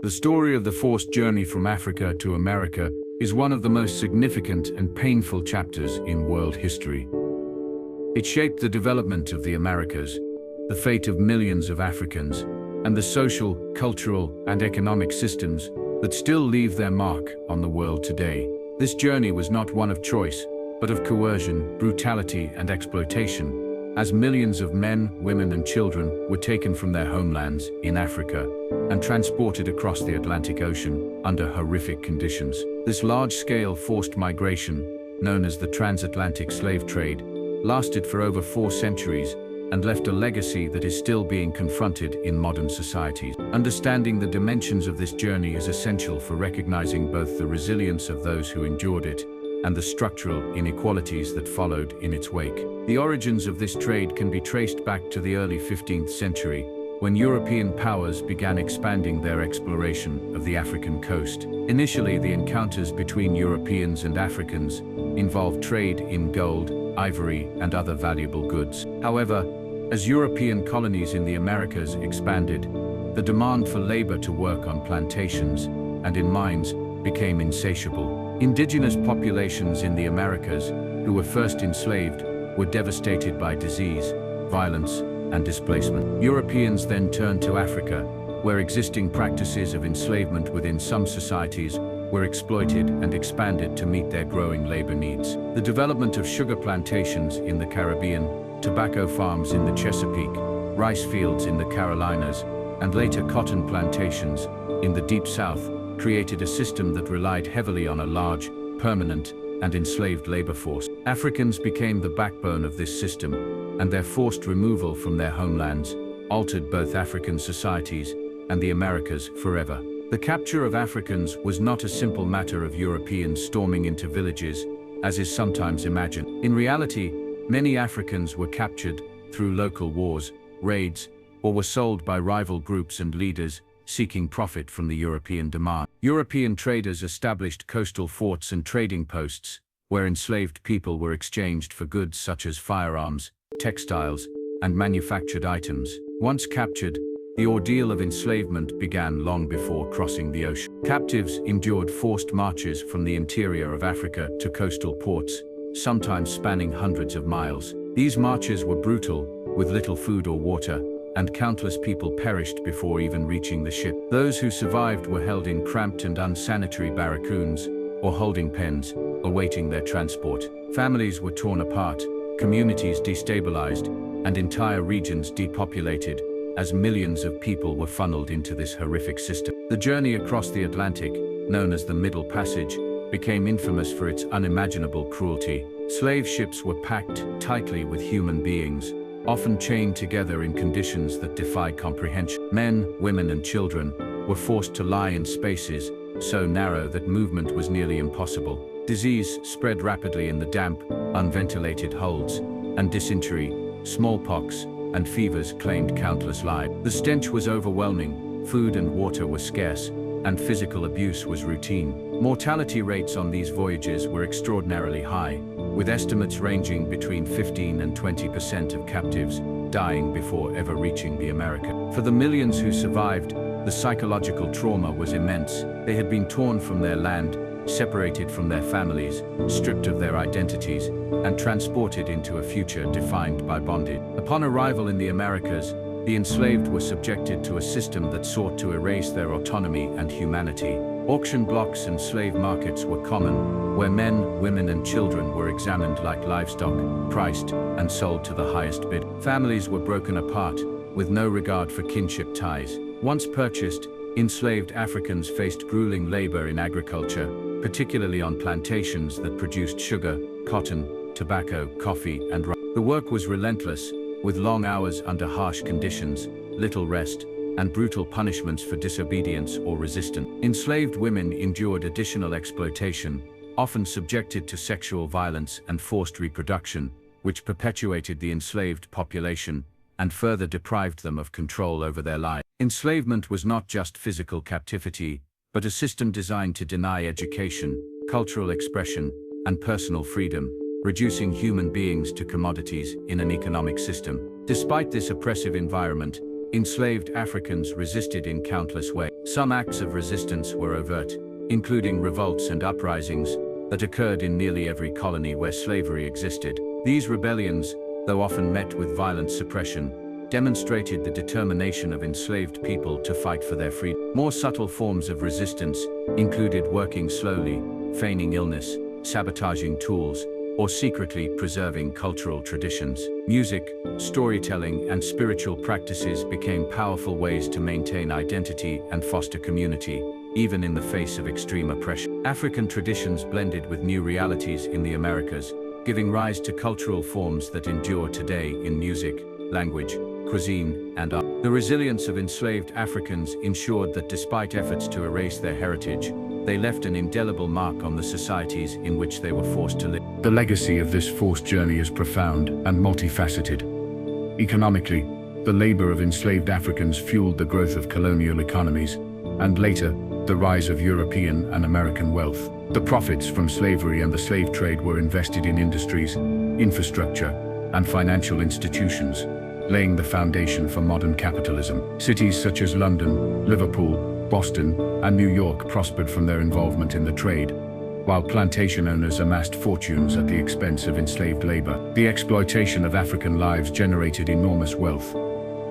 The story of the forced journey from Africa to America is one of the most significant and painful chapters in world history. It shaped the development of the Americas, the fate of millions of Africans, and the social, cultural, and economic systems that still leave their mark on the world today. This journey was not one of choice, but of coercion, brutality, and exploitation, as millions of men, women, and children were taken from their homelands in Africa and transported across the Atlantic Ocean under horrific conditions. This large-scale forced migration, known as the Transatlantic slave trade, lasted for over 4 centuries and left a legacy that is still being confronted in modern societies. Understanding the dimensions of this journey is essential for recognizing both the resilience of those who endured it and the structural inequalities that followed in its wake. The origins of this trade can be traced back to the early 15th century, when European powers began expanding their exploration of the African coast. Initially, the encounters between Europeans and Africans involved trade in gold, ivory, and other valuable goods. However, as European colonies in the Americas expanded, the demand for labor to work on plantations and in mines became insatiable. Indigenous populations in the Americas, who were first enslaved, were devastated by disease, violence, and displacement. Europeans then turned to Africa, where existing practices of enslavement within some societies were exploited and expanded to meet their growing labor needs. The development of sugar plantations in the Caribbean, tobacco farms in the Chesapeake, rice fields in the Carolinas, and later cotton plantations in the Deep South created a system that relied heavily on a large, permanent, and enslaved labor force. Africans became the backbone of this system, and their forced removal from their homelands altered both African societies and the Americas forever. The capture of Africans was not a simple matter of Europeans storming into villages, as is sometimes imagined. In reality, many Africans were captured through local wars, raids, or were sold by rival groups and leaders seeking profit from the European demand. European traders established coastal forts and trading posts, where enslaved people were exchanged for goods such as firearms, textiles, and manufactured items. Once captured, the ordeal of enslavement began long before crossing the ocean. Captives endured forced marches from the interior of Africa to coastal ports, sometimes spanning hundreds of miles. These marches were brutal, with little food or water, and countless people perished before even reaching the ship. Those who survived were held in cramped and unsanitary barracoons or holding pens, awaiting their transport. Families were torn apart, communities destabilized, and entire regions depopulated, as millions of people were funneled into this horrific system. The journey across the Atlantic, known as the Middle Passage, became infamous for its unimaginable cruelty. Slave ships were packed tightly with human beings, often chained together in conditions that defy comprehension. Men, women, and children were forced to lie in spaces so narrow that movement was nearly impossible. Disease spread rapidly in the damp, unventilated holds, and dysentery, smallpox, and fevers claimed countless lives. The stench was overwhelming, food and water were scarce, and physical abuse was routine. Mortality rates on these voyages were extraordinarily high, with estimates ranging between 15% and 20% of captives dying before ever reaching the Americas. For the millions who survived, the psychological trauma was immense. They had been torn from their land, separated from their families, stripped of their identities, and transported into a future defined by bondage. Upon arrival in the Americas, the enslaved were subjected to a system that sought to erase their autonomy and humanity. Auction blocks and slave markets were common, where men, women, and children were examined like livestock, priced, and sold to the highest bid. Families were broken apart, with no regard for kinship ties. Once purchased, enslaved Africans faced grueling labor in agriculture, particularly on plantations that produced sugar, cotton, tobacco, coffee, and rice. The work was relentless, with long hours under harsh conditions, little rest, and brutal punishments for disobedience or resistance. Enslaved women endured additional exploitation, often subjected to sexual violence and forced reproduction, which perpetuated the enslaved population and further deprived them of control over their lives. Enslavement was not just physical captivity, but a system designed to deny education, cultural expression, and personal freedom, reducing human beings to commodities in an economic system. Despite this oppressive environment, enslaved Africans resisted in countless ways. Some acts of resistance were overt, including revolts and uprisings that occurred in nearly every colony where slavery existed. These rebellions, though often met with violent suppression, demonstrated the determination of enslaved people to fight for their freedom. More subtle forms of resistance included working slowly, feigning illness, sabotaging tools, or secretly preserving cultural traditions. Music, storytelling, and spiritual practices became powerful ways to maintain identity and foster community, even in the face of extreme oppression. African traditions blended with new realities in the Americas, giving rise to cultural forms that endure today in music, language, cuisine, and art. The resilience of enslaved Africans ensured that despite efforts to erase their heritage, they left an indelible mark on the societies in which they were forced to live. The legacy of this forced journey is profound and multifaceted. Economically, the labor of enslaved Africans fueled the growth of colonial economies, and later, the rise of European and American wealth. The profits from slavery and the slave trade were invested in industries, infrastructure, and financial institutions, laying the foundation for modern capitalism. Cities such as London, Liverpool, Boston, and New York prospered from their involvement in the trade, while plantation owners amassed fortunes at the expense of enslaved labor. The exploitation of African lives generated enormous wealth,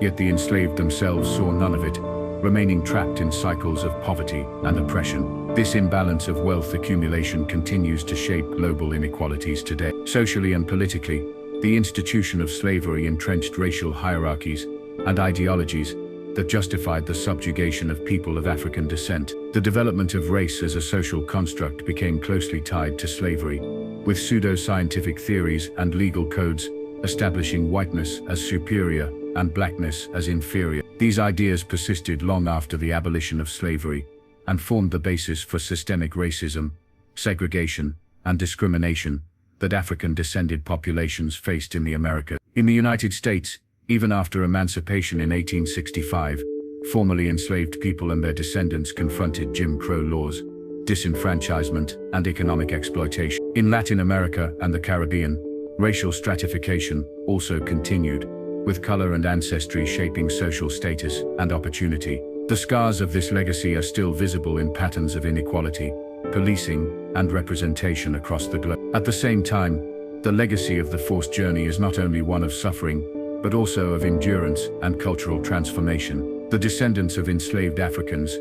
yet the enslaved themselves saw none of it, remaining trapped in cycles of poverty and oppression. This imbalance of wealth accumulation continues to shape global inequalities today. Socially and politically, the institution of slavery entrenched racial hierarchies and ideologies that justified the subjugation of people of African descent. The development of race as a social construct became closely tied to slavery, with pseudo-scientific theories and legal codes establishing whiteness as superior and blackness as inferior. These ideas persisted long after the abolition of slavery and formed the basis for systemic racism, segregation, and discrimination that African-descended populations faced in the Americas. In the United States, even after emancipation in 1865, formerly enslaved people and their descendants confronted Jim Crow laws, disenfranchisement, and economic exploitation. In Latin America and the Caribbean, racial stratification also continued, with color and ancestry shaping social status and opportunity. The scars of this legacy are still visible in patterns of inequality, policing, and representation across the globe. At the same time, the legacy of the forced journey is not only one of suffering, but also of endurance and cultural transformation. The descendants of enslaved Africans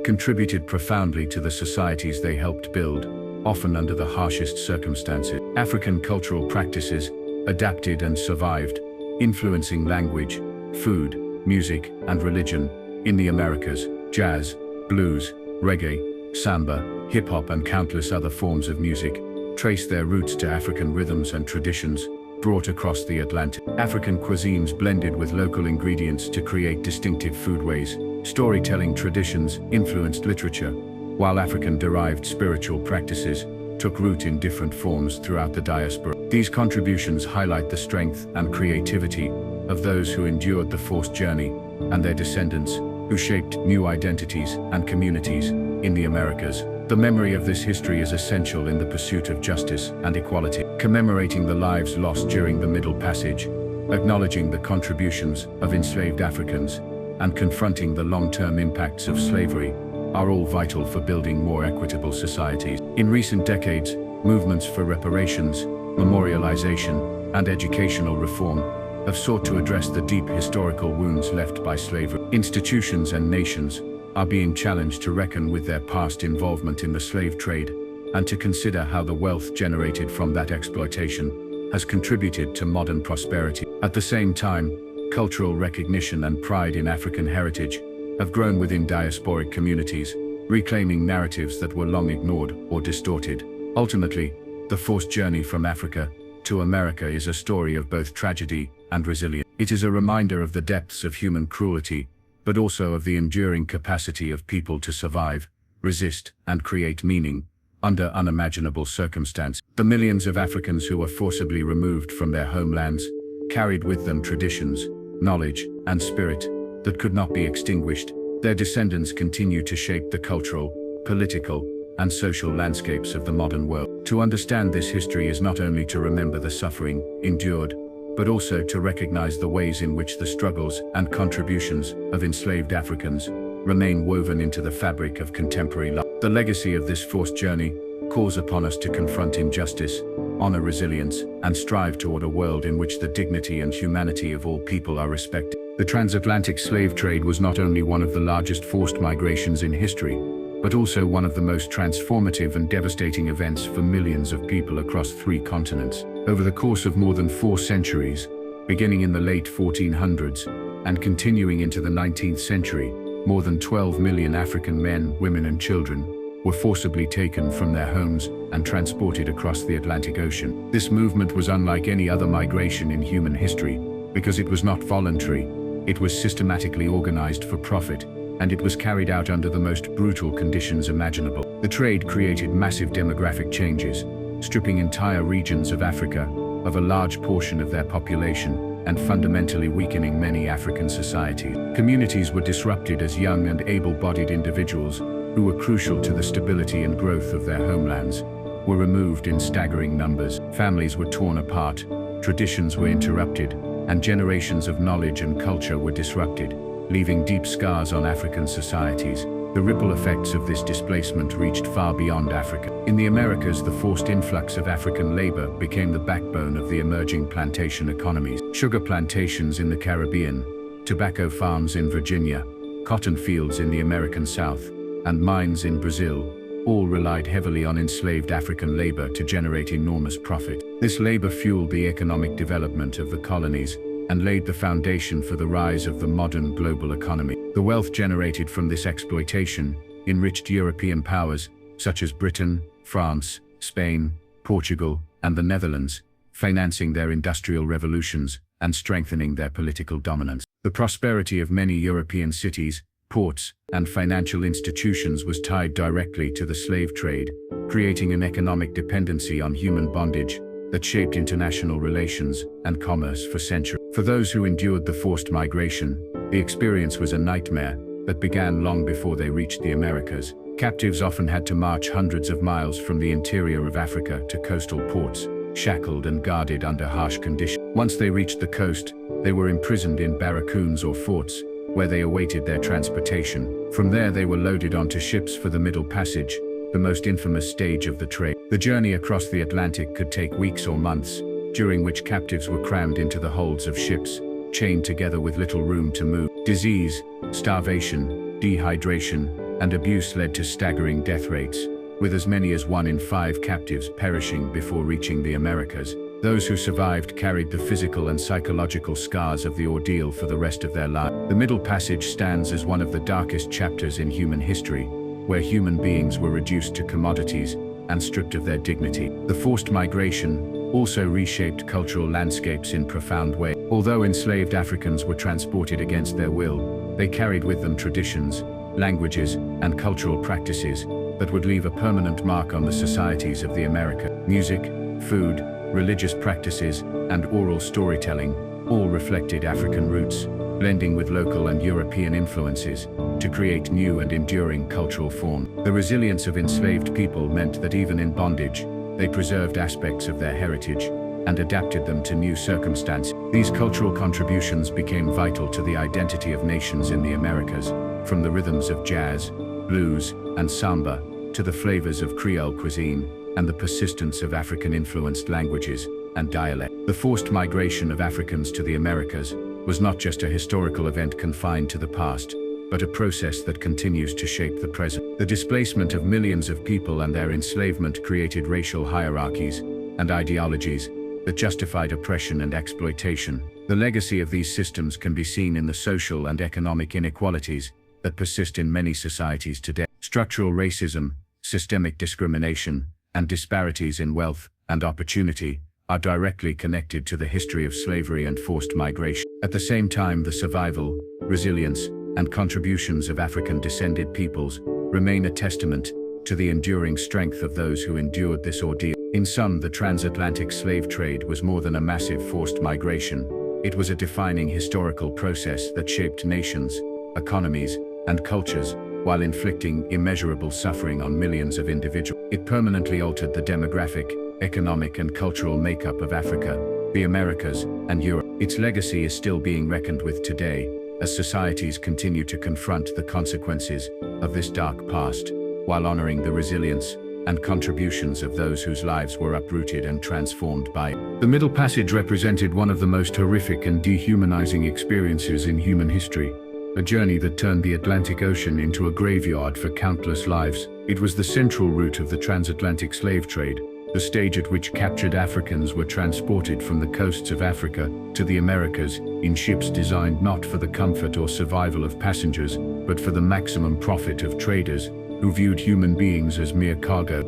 contributed profoundly to the societies they helped build, often under the harshest circumstances. African cultural practices adapted and survived, influencing language, food, music, and religion. In the Americas, jazz, blues, reggae, samba, hip-hop, and countless other forms of music trace their roots to African rhythms and traditions brought across the Atlantic. African cuisines blended with local ingredients to create distinctive foodways. Storytelling traditions influenced literature, while African-derived spiritual practices took root in different forms throughout the diaspora. These contributions highlight the strength and creativity of those who endured the forced journey and their descendants who shaped new identities and communities in the Americas. The memory of this history is essential in the pursuit of justice and equality. Commemorating the lives lost during the Middle Passage, acknowledging the contributions of enslaved Africans, and confronting the long-term impacts of slavery are all vital for building more equitable societies. In recent decades, movements for reparations, memorialization, and educational reform have sought to address the deep historical wounds left by slavery. Institutions and nations are being challenged to reckon with their past involvement in the slave trade and to consider how the wealth generated from that exploitation has contributed to modern prosperity. At the same time, cultural recognition and pride in African heritage have grown within diasporic communities, reclaiming narratives that were long ignored or distorted. Ultimately, the forced journey from Africa to America is a story of both tragedy and resilience. It is a reminder of the depths of human cruelty, but also of the enduring capacity of people to survive, resist, and create meaning under unimaginable circumstances. The millions of Africans who were forcibly removed from their homelands carried with them traditions, knowledge, and spirit that could not be extinguished. Their descendants continue to shape the cultural, political, and social landscapes of the modern world. To understand this history is not only to remember the suffering endured, but also to recognize the ways in which the struggles and contributions of enslaved Africans remain woven into the fabric of contemporary life. The legacy of this forced journey calls upon us to confront injustice, honor resilience, and strive toward a world in which the dignity and humanity of all people are respected. The transatlantic slave trade was not only one of the largest forced migrations in history, but also one of the most transformative and devastating events for millions of people across 3 continents. Over the course of more than 4 centuries, beginning in the late 1400s and continuing into the 19th century, more than 12 million African men, women, and children were forcibly taken from their homes and transported across the Atlantic Ocean. This movement was unlike any other migration in human history because it was not voluntary, it was systematically organized for profit, and it was carried out under the most brutal conditions imaginable. The trade created massive demographic changes, stripping entire regions of Africa of a large portion of their population and fundamentally weakening many African societies. Communities were disrupted as young and able-bodied individuals, who were crucial to the stability and growth of their homelands, were removed in staggering numbers. Families were torn apart, traditions were interrupted, and generations of knowledge and culture were disrupted, leaving deep scars on African societies. The ripple effects of this displacement reached far beyond Africa. In the Americas, the forced influx of African labor became the backbone of the emerging plantation economies. Sugar plantations in the Caribbean, tobacco farms in Virginia, cotton fields in the American South, and mines in Brazil all relied heavily on enslaved African labor to generate enormous profit. This labor fueled the economic development of the colonies and laid the foundation for the rise of the modern global economy. The wealth generated from this exploitation enriched European powers such as Britain, France, Spain, Portugal, and the Netherlands, financing their industrial revolutions and strengthening their political dominance. The prosperity of many European cities, ports, and financial institutions was tied directly to the slave trade, creating an economic dependency on human bondage that shaped international relations and commerce for centuries. For those who endured the forced migration, the experience was a nightmare that began long before they reached the Americas. Captives often had to march hundreds of miles from the interior of Africa to coastal ports, shackled and guarded under harsh conditions. Once they reached the coast, they were imprisoned in barracoons or forts, where they awaited their transportation. From there they were loaded onto ships for the Middle Passage, the most infamous stage of the trade. The journey across the Atlantic could take weeks or months, during which captives were crammed into the holds of ships, chained together with little room to move. Disease, starvation, dehydration, and abuse led to staggering death rates, with as many as 1 in 5 captives perishing before reaching the Americas. Those who survived carried the physical and psychological scars of the ordeal for the rest of their lives. The Middle Passage stands as one of the darkest chapters in human history, where human beings were reduced to commodities and stripped of their dignity. The forced migration also reshaped cultural landscapes in profound ways. Although enslaved Africans were transported against their will, they carried with them traditions, languages, and cultural practices that would leave a permanent mark on the societies of the Americas. Music, food, religious practices, and oral storytelling all reflected African roots, blending with local and European influences to create new and enduring cultural forms. The resilience of enslaved people meant that even in bondage, they preserved aspects of their heritage and adapted them to new circumstances. These cultural contributions became vital to the identity of nations in the Americas, from the rhythms of jazz, blues, and samba, to the flavors of Creole cuisine, and the persistence of African-influenced languages and dialects. The forced migration of Africans to the Americas was not just a historical event confined to the past, but a process that continues to shape the present. The displacement of millions of people and their enslavement created racial hierarchies and ideologies that justified oppression and exploitation. The legacy of these systems can be seen in the social and economic inequalities that persist in many societies today. Structural racism, systemic discrimination, and disparities in wealth and opportunity are directly connected to the history of slavery and forced migration. At the same time, the survival, resilience, and contributions of African-descended peoples remain a testament to the enduring strength of those who endured this ordeal. In sum, the transatlantic slave trade was more than a massive forced migration. It was a defining historical process that shaped nations, economies, and cultures, while inflicting immeasurable suffering on millions of individuals. It permanently altered the demographic, economic, and cultural makeup of Africa, the Americas, and Europe. Its legacy is still being reckoned with today, as societies continue to confront the consequences of this dark past, while honoring the resilience and contributions of those whose lives were uprooted and transformed by it. The Middle Passage represented one of the most horrific and dehumanizing experiences in human history, a journey that turned the Atlantic Ocean into a graveyard for countless lives. It was the central route of the transatlantic slave trade, the stage at which captured Africans were transported from the coasts of Africa to the Americas in ships designed not for the comfort or survival of passengers, but for the maximum profit of traders who viewed human beings as mere cargo.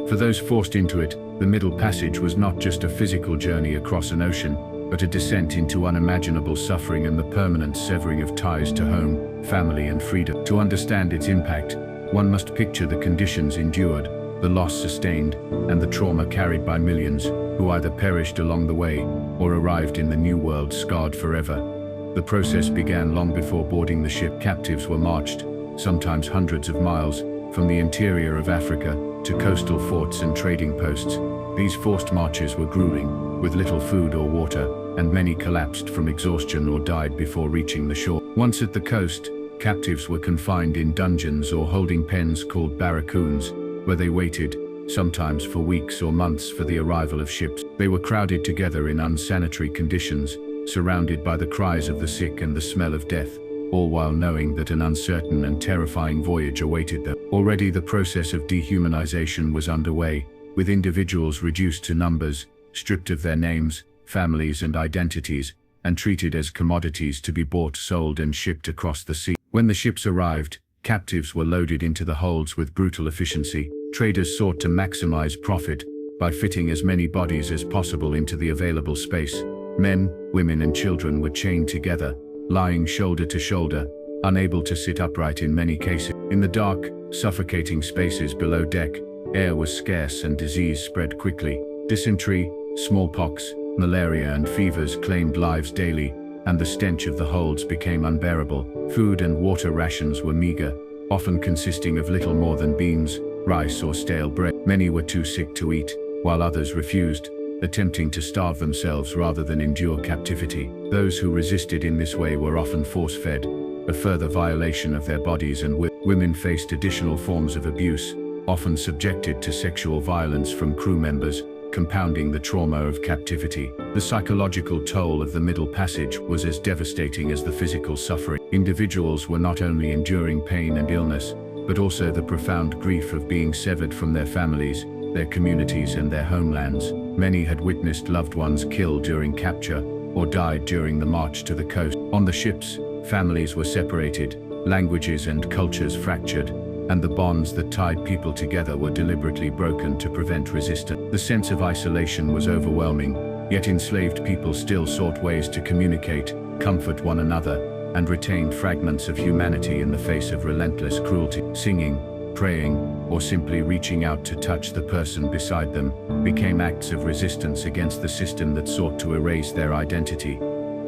For those forced into it, the Middle Passage was not just a physical journey across an ocean, but a descent into unimaginable suffering and the permanent severing of ties to home, family, and freedom. To understand its impact, one must picture the conditions endured, the loss sustained, and the trauma carried by millions who either perished along the way or arrived in the New World scarred forever. The process began long before boarding the ship. Captives were marched, sometimes hundreds of miles, from the interior of Africa to coastal forts and trading posts. These forced marches were grueling, with little food or water, and many collapsed from exhaustion or died before reaching the shore. Once at the coast, captives were confined in dungeons or holding pens called barracoons, where they waited, sometimes for weeks or months, for the arrival of ships. They were crowded together in unsanitary conditions, surrounded by the cries of the sick and the smell of death, all while knowing that an uncertain and terrifying voyage awaited them. Already the process of dehumanization was underway, with individuals reduced to numbers, stripped of their names, families, and identities, and treated as commodities to be bought, sold, and shipped across the sea. When the ships arrived, captives were loaded into the holds with brutal efficiency. Traders sought to maximize profit by fitting as many bodies as possible into the available space. Men, women, and children were chained together, lying shoulder to shoulder, unable to sit upright in many cases. In the dark, suffocating spaces below deck, air was scarce and disease spread quickly. Dysentery, smallpox, malaria, and fevers claimed lives daily, and the stench of the holds became unbearable. Food and water rations were meager, often consisting of little more than beans, rice, or stale bread. Many were too sick to eat, while others refused, attempting to starve themselves rather than endure captivity. Those who resisted in this way were often force-fed, a further violation of their bodies, and women faced additional forms of abuse, often subjected to sexual violence from crew members, compounding the trauma of captivity. The psychological toll of the Middle Passage was as devastating as the physical suffering. Individuals were not only enduring pain and illness, but also the profound grief of being severed from their families, their communities, and their homelands. Many had witnessed loved ones killed during capture or died during the march to the coast. On the ships, families were separated, languages and cultures fractured, and the bonds that tied people together were deliberately broken to prevent resistance. The sense of isolation was overwhelming, yet enslaved people still sought ways to communicate, comfort one another, and retained fragments of humanity in the face of relentless cruelty. Singing, praying, or simply reaching out to touch the person beside them became acts of resistance against the system that sought to erase their identity.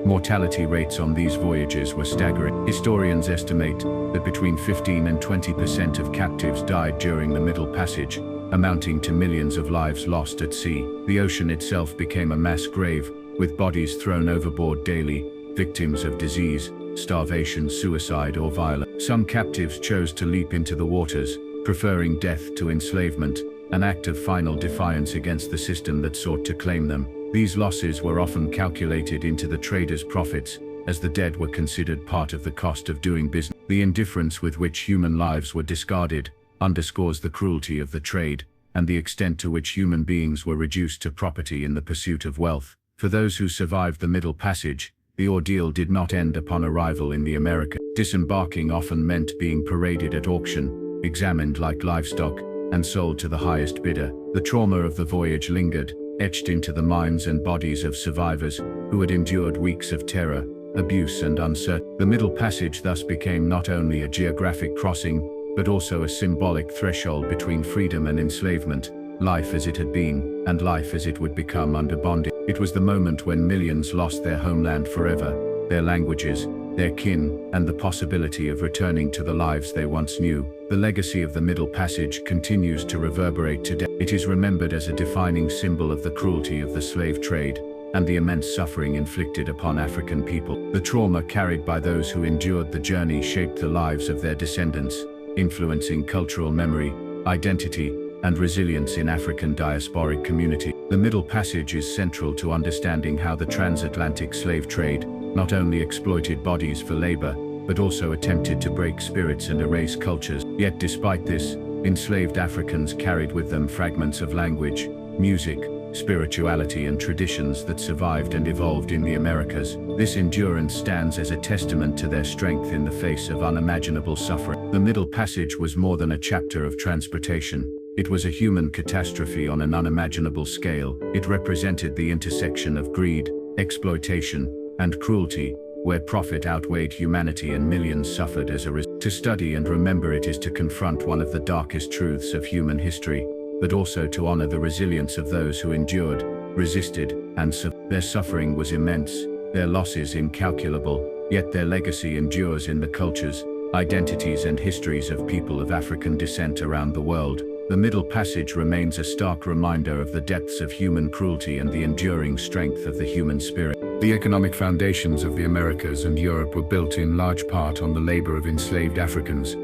Mortality rates on these voyages were staggering. Historians estimate that between 15 and 20% of captives died during the Middle Passage, amounting to millions of lives lost at sea. The ocean itself became a mass grave, with bodies thrown overboard daily, victims of disease, starvation, suicide, or violence. Some captives chose to leap into the waters, preferring death to enslavement, an act of final defiance against the system that sought to claim them. These losses were often calculated into the traders' profits, as the dead were considered part of the cost of doing business. The indifference with which human lives were discarded underscores the cruelty of the trade, and the extent to which human beings were reduced to property in the pursuit of wealth. For those who survived the Middle Passage, the ordeal did not end upon arrival in the Americas. Disembarking often meant being paraded at auction, examined like livestock, and sold to the highest bidder. The trauma of the voyage lingered, etched into the minds and bodies of survivors who had endured weeks of terror, abuse, and uncertainty. The Middle Passage thus became not only a geographic crossing, but also a symbolic threshold between freedom and enslavement, life as it had been, and life as it would become under bondage. It was the moment when millions lost their homeland forever, their languages, their kin, and the possibility of returning to the lives they once knew. The legacy of the Middle Passage continues to reverberate today. It is remembered as a defining symbol of the cruelty of the slave trade, and the immense suffering inflicted upon African people. The trauma carried by those who endured the journey shaped the lives of their descendants, influencing cultural memory, identity, and resilience in African diasporic community. The Middle Passage is central to understanding how the transatlantic slave trade not only exploited bodies for labor, but also attempted to break spirits and erase cultures. Yet despite this, enslaved Africans carried with them fragments of language, music, spirituality and traditions that survived and evolved in the Americas. This endurance stands as a testament to their strength in the face of unimaginable suffering. The Middle Passage was more than a chapter of transportation. It was a human catastrophe on an unimaginable scale. It represented the intersection of greed, exploitation, and cruelty, where profit outweighed humanity and millions suffered as a result. To study and remember it is to confront one of the darkest truths of human history, but also to honor the resilience of those who endured, resisted, and survived. Their suffering was immense, their losses incalculable, yet their legacy endures in the cultures, identities and histories of people of African descent around the world. The Middle Passage remains a stark reminder of the depths of human cruelty and the enduring strength of the human spirit. The economic foundations of the Americas and Europe were built in large part on the labor of enslaved Africans,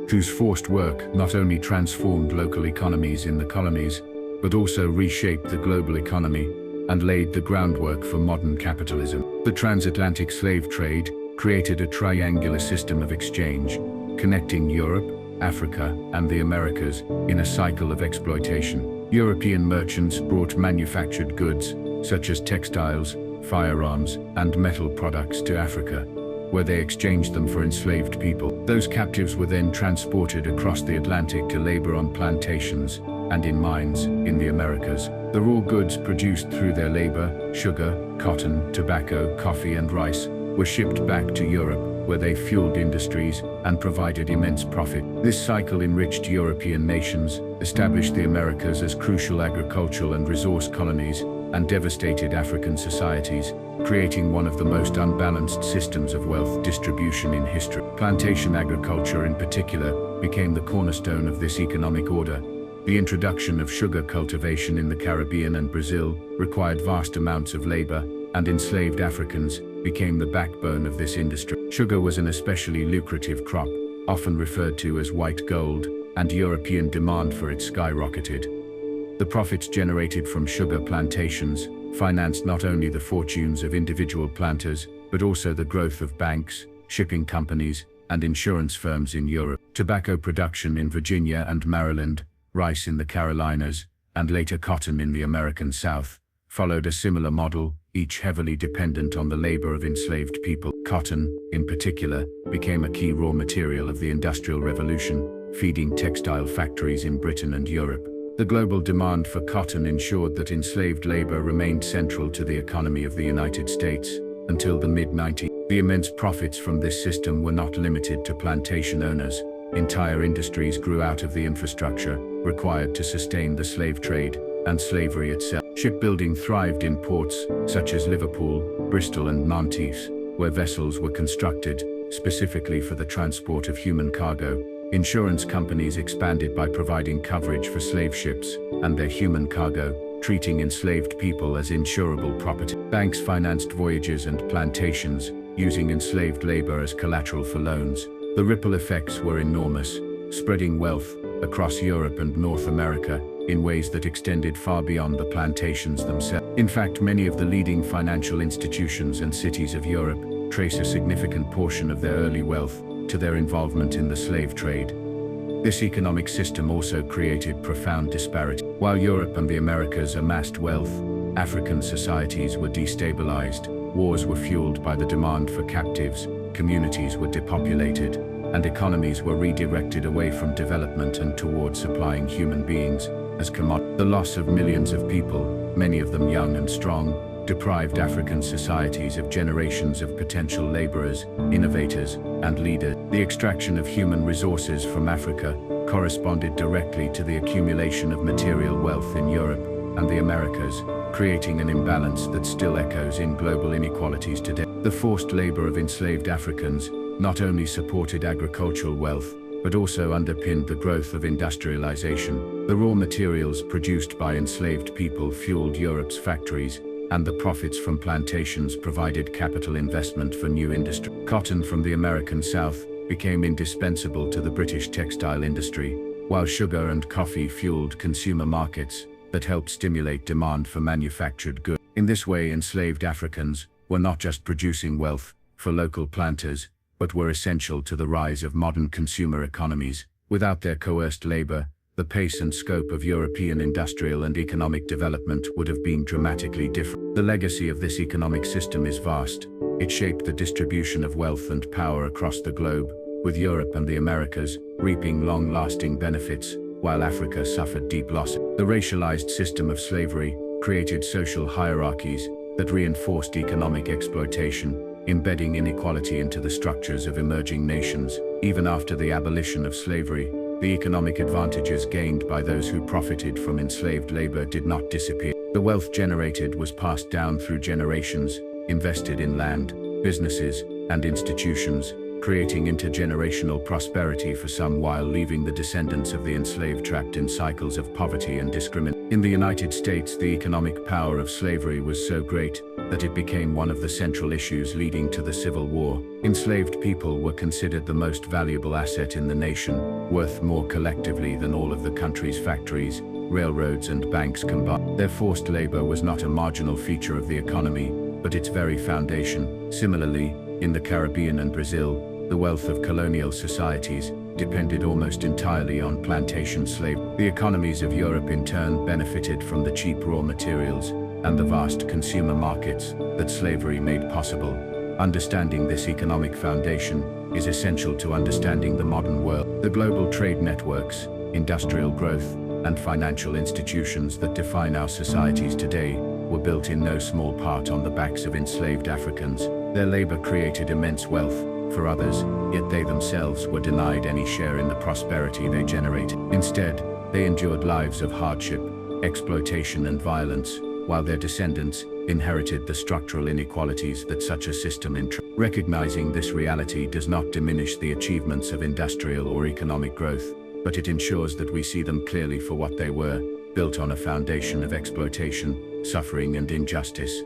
whose forced work not only transformed local economies in the colonies, but also reshaped the global economy and laid the groundwork for modern capitalism. The transatlantic slave trade created a triangular system of exchange, connecting Europe, Africa, and the Americas in a cycle of exploitation. European merchants brought manufactured goods, such as textiles, firearms, and metal products to Africa, where they exchanged them for enslaved people. Those captives were then transported across the Atlantic to labor on plantations and in mines in the Americas. The raw goods produced through their labor, sugar, cotton, tobacco, coffee, and rice, were shipped back to Europe, where they fueled industries and provided immense profit. This cycle enriched European nations, established the Americas as crucial agricultural and resource colonies, and devastated African societies, creating one of the most unbalanced systems of wealth distribution in history. Plantation agriculture in particular became the cornerstone of this economic order. The introduction of sugar cultivation in the Caribbean and Brazil required vast amounts of labor, and enslaved Africans became the backbone of this industry. Sugar was an especially lucrative crop, often referred to as white gold, and European demand for it skyrocketed. The profits generated from sugar plantations financed not only the fortunes of individual planters, but also the growth of banks, shipping companies, and insurance firms in Europe. Tobacco production in Virginia and Maryland, rice in the Carolinas, and later cotton in the American South, followed a similar model, each heavily dependent on the labor of enslaved people. Cotton, in particular, became a key raw material of the Industrial Revolution, feeding textile factories in Britain and Europe. The global demand for cotton ensured that enslaved labor remained central to the economy of the United States until the mid-90s. The immense profits from this system were not limited to plantation owners. Entire industries grew out of the infrastructure required to sustain the slave trade and slavery itself. Shipbuilding thrived in ports such as Liverpool, Bristol, and Nantes, where vessels were constructed specifically for the transport of human cargo. Insurance companies expanded by providing coverage for slave ships and their human cargo, treating enslaved people as insurable property. Banks financed voyages and plantations, using enslaved labor as collateral for loans. The ripple effects were enormous, spreading wealth across Europe and North America in ways that extended far beyond the plantations themselves. In fact, many of the leading financial institutions and cities of Europe trace a significant portion of their early wealth to their involvement in the slave trade. This economic system also created profound disparity. While Europe and the Americas amassed wealth, African societies were destabilized, wars were fueled by the demand for captives, communities were depopulated, and economies were redirected away from development and toward supplying human beings as commodities. The loss of millions of people, many of them young and strong, deprived African societies of generations of potential laborers, innovators, and leaders. The extraction of human resources from Africa corresponded directly to the accumulation of material wealth in Europe and the Americas, creating an imbalance that still echoes in global inequalities today. The forced labor of enslaved Africans not only supported agricultural wealth, but also underpinned the growth of industrialization. The raw materials produced by enslaved people fueled Europe's factories and the profits from plantations provided capital investment for new industry. Cotton from the American South became indispensable to the British textile industry, while sugar and coffee fueled consumer markets that helped stimulate demand for manufactured goods. In this way, enslaved Africans were not just producing wealth for local planters, but were essential to the rise of modern consumer economies. Without their coerced labor, the pace and scope of European industrial and economic development would have been dramatically different. The legacy of this economic system is vast. It shaped the distribution of wealth and power across the globe, with Europe and the Americas reaping long-lasting benefits, while Africa suffered deep losses. The racialized system of slavery created social hierarchies that reinforced economic exploitation, embedding inequality into the structures of emerging nations. Even after the abolition of slavery, the economic advantages gained by those who profited from enslaved labor did not disappear. The wealth generated was passed down through generations, invested in land, businesses, and institutions, creating intergenerational prosperity for some while leaving the descendants of the enslaved trapped in cycles of poverty and discrimination. In the United States, the economic power of slavery was so great that it became one of the central issues leading to the Civil War. Enslaved people were considered the most valuable asset in the nation, worth more collectively than all of the country's factories, railroads, and banks combined. Their forced labor was not a marginal feature of the economy, but its very foundation. Similarly, in the Caribbean and Brazil, the wealth of colonial societies depended almost entirely on plantation slavery. The economies of Europe in turn benefited from the cheap raw materials and the vast consumer markets that slavery made possible. Understanding this economic foundation is essential to understanding the modern world. The global trade networks, industrial growth, and financial institutions that define our societies today were built in no small part on the backs of enslaved Africans. Their labor created immense wealth for others, yet they themselves were denied any share in the prosperity they generated. Instead, they endured lives of hardship, exploitation, and violence, while their descendants inherited the structural inequalities that such a system entrenches. Recognizing this reality does not diminish the achievements of industrial or economic growth, but it ensures that we see them clearly for what they were, built on a foundation of exploitation, suffering, and injustice.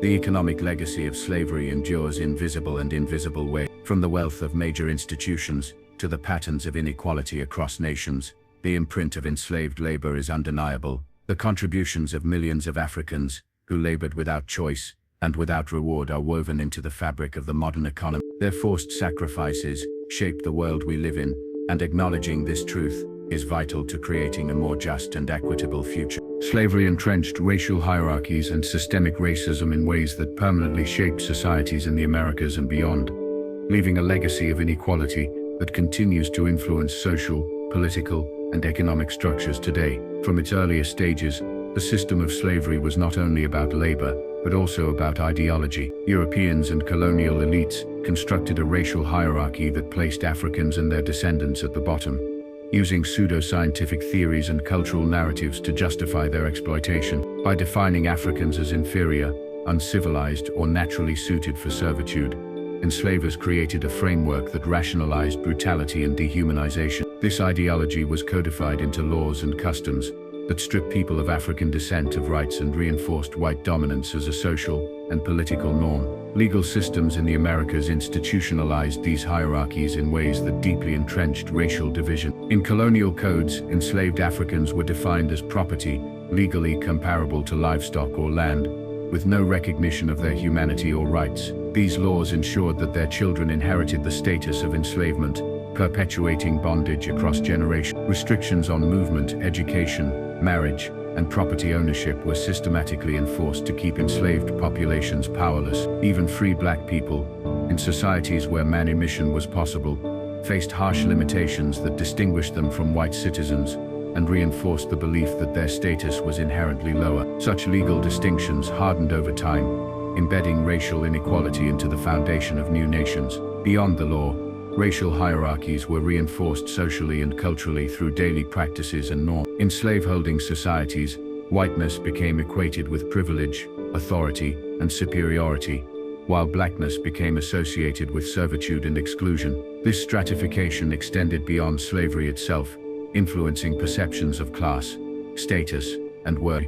The economic legacy of slavery endures in visible and invisible ways. From the wealth of major institutions to the patterns of inequality across nations, the imprint of enslaved labor is undeniable. The contributions of millions of Africans who labored without choice and without reward are woven into the fabric of the modern economy. Their forced sacrifices shape the world we live in, and acknowledging this truth is vital to creating a more just and equitable future. Slavery entrenched racial hierarchies and systemic racism in ways that permanently shaped societies in the Americas and beyond, leaving a legacy of inequality that continues to influence social, political, and economic structures today. From its earliest stages, the system of slavery was not only about labor, but also about ideology. Europeans and colonial elites constructed a racial hierarchy that placed Africans and their descendants at the bottom, using pseudo-scientific theories and cultural narratives to justify their exploitation. By defining Africans as inferior, uncivilized, or naturally suited for servitude, enslavers created a framework that rationalized brutality and dehumanization. This ideology was codified into laws and customs that stripped people of African descent of rights and reinforced white dominance as a social and political norm. Legal systems in the Americas institutionalized these hierarchies in ways that deeply entrenched racial division. In colonial codes, enslaved Africans were defined as property, legally comparable to livestock or land, with no recognition of their humanity or rights. These laws ensured that their children inherited the status of enslavement, perpetuating bondage across generations. Restrictions on movement, education, marriage, and property ownership were systematically enforced to keep enslaved populations powerless. Even free black people, in societies where manumission was possible, faced harsh limitations that distinguished them from white citizens and reinforced the belief that their status was inherently lower. Such legal distinctions hardened over time, embedding racial inequality into the foundation of new nations. Beyond the law, racial hierarchies were reinforced socially and culturally through daily practices and norms. In slaveholding societies, whiteness became equated with privilege, authority, and superiority, while blackness became associated with servitude and exclusion. This stratification extended beyond slavery itself, influencing perceptions of class, status, and worth.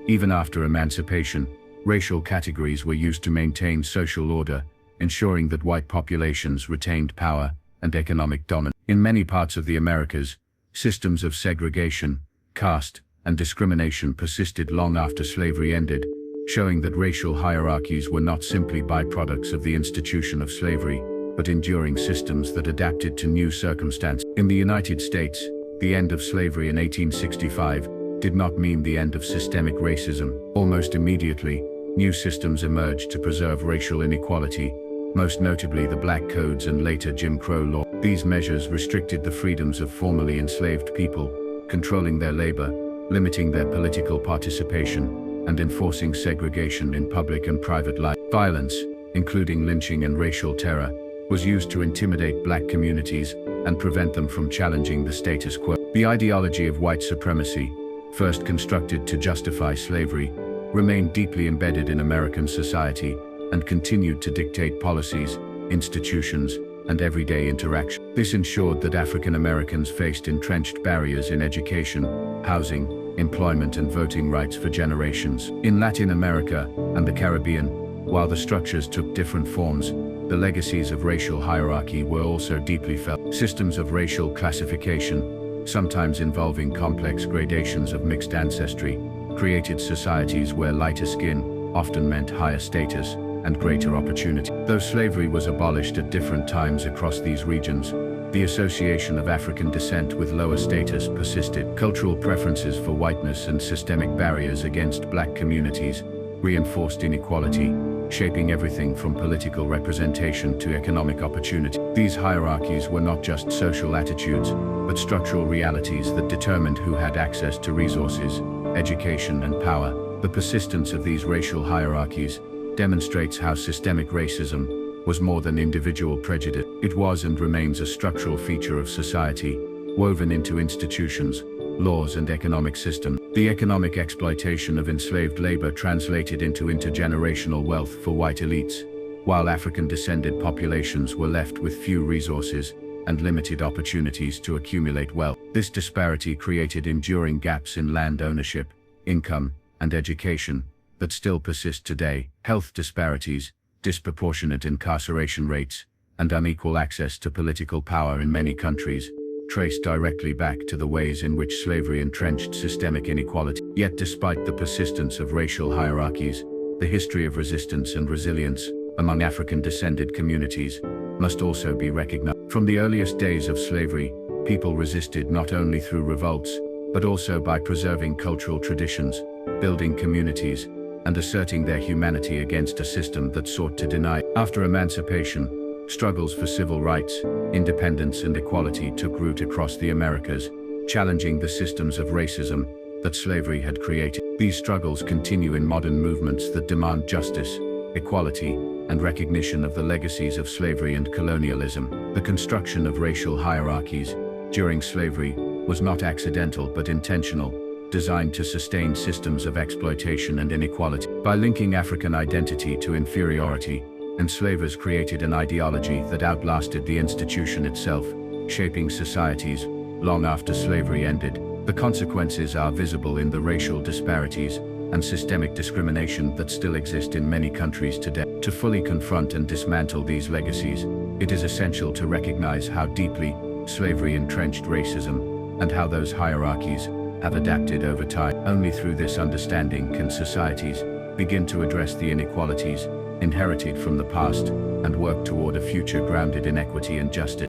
Even after emancipation, Racial categories were used to maintain social order, ensuring that white populations retained power and economic dominance. In many parts of the Americas, systems of segregation, caste, and discrimination persisted long after slavery ended, showing that racial hierarchies were not simply byproducts of the institution of slavery, but enduring systems that adapted to new circumstances. In the United States, the end of slavery in 1865 did not mean the end of systemic racism. Almost immediately, new systems emerged to preserve racial inequality, most notably the Black Codes and later Jim Crow law. These measures restricted the freedoms of formerly enslaved people, controlling their labor, limiting their political participation, and enforcing segregation in public and private life. Violence, including lynching and racial terror, was used to intimidate black communities and prevent them from challenging the status quo. The ideology of white supremacy, first constructed to justify slavery, remained deeply embedded in American society and continued to dictate policies, institutions, and everyday interaction. This ensured that African Americans faced entrenched barriers in education, housing, employment, and voting rights for generations. In Latin America and the Caribbean, while the structures took different forms, the legacies of racial hierarchy were also deeply felt. Systems of racial classification, sometimes involving complex gradations of mixed ancestry, created societies where lighter skin often meant higher status and greater opportunity. Though slavery was abolished at different times across these regions, the association of African descent with lower status persisted. Cultural preferences for whiteness and systemic barriers against black communities reinforced inequality, shaping everything from political representation to economic opportunity. These hierarchies were not just social attitudes, but structural realities that determined who had access to resources, education, and power. The persistence of these racial hierarchies demonstrates how systemic racism was more than individual prejudice. It was and remains a structural feature of society, woven into institutions, laws, and economic systems. The economic exploitation of enslaved labor translated into intergenerational wealth for white elites, while African-descended populations were left with few resources and limited opportunities to accumulate wealth. This disparity created enduring gaps in land ownership, income, and education that still persist today. Health disparities, disproportionate incarceration rates, and unequal access to political power in many countries trace directly back to the ways in which slavery entrenched systemic inequality. Yet despite the persistence of racial hierarchies, the history of resistance and resilience among African-descended communities must also be recognized. From the earliest days of slavery, people resisted not only through revolts, but also by preserving cultural traditions, building communities, and asserting their humanity against a system that sought to deny. After emancipation, struggles for civil rights, independence, and equality took root across the Americas, challenging the systems of racism that slavery had created. These struggles continue in modern movements that demand justice, equality, and recognition of the legacies of slavery and colonialism. The construction of racial hierarchies during slavery was not accidental but intentional, designed to sustain systems of exploitation and inequality. By linking African identity to inferiority, enslavers created an ideology that outlasted the institution itself, shaping societies long after slavery ended. The consequences are visible in the racial disparities and systemic discrimination that still exist in many countries today. To fully confront and dismantle these legacies, it is essential to recognize how deeply slavery entrenched racism and how those hierarchies have adapted over time. Only through this understanding can societies begin to address the inequalities inherited from the past and work toward a future grounded in equity and justice.